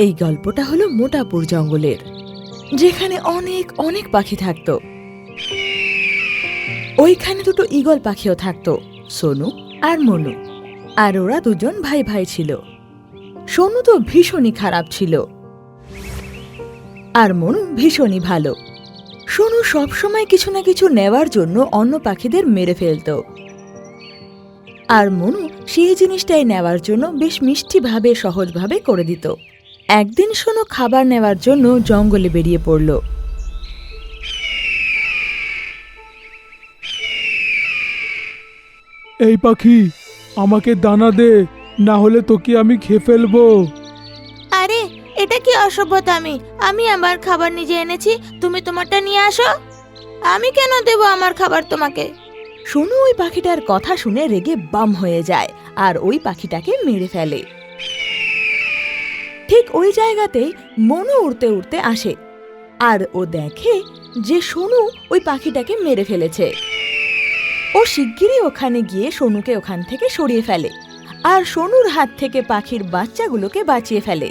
এই গল্পটা হলো মোটাপুর জঙ্গলের, যেখানে অনেক অনেক পাখি থাকতো। ওইখানে দুটো ঈগল পাখিও থাকতো, সোনু আর মনু। আর ওরা দুজন ভাই ভাই ছিল। সোনু তো ভীষণই খারাপ ছিল, আর মনু ভীষণই ভালো। সোনু সবসময় কিছু না কিছু নেওয়ার জন্য অন্য পাখিদের মেরে ফেলত, আর মনু সেই জিনিসটাই নেওয়ার জন্য বেশ মিষ্টিভাবে সহজভাবে করে দিত। একদিন সোনু খাবার নেওয়ার জন্য জঙ্গলে বেরিয়ে পড়ল। এই পাখি, আমাকে দানা দে, না হলে তোকে আমি খেয়ে ফেলবো। আরে এটা কি অসভ্যতামি! আমি আমার খাবার নিজে এনেছি, তুমি তোমারটা নিয়ে আসো। আমি কেন দেব আমার খাবার তোমাকে? সোনু ওই পাখিটার কথা শুনে রেগে বাম হয়ে যায় আর ওই পাখিটাকে মেরে ফেলে। ঠিক ওই জায়গাতেই মনু উড়তে উড়তে আসে, আর ও দেখে যে সোনু ওই পাখিটাকে মেরে ফেলেছে। ও শিগগিরই ওখানে গিয়ে সোনুকে ওখান থেকে সরিয়ে ফেলে আর সোনুর হাত থেকে পাখির বাচ্চাগুলোকে বাঁচিয়ে ফেলে।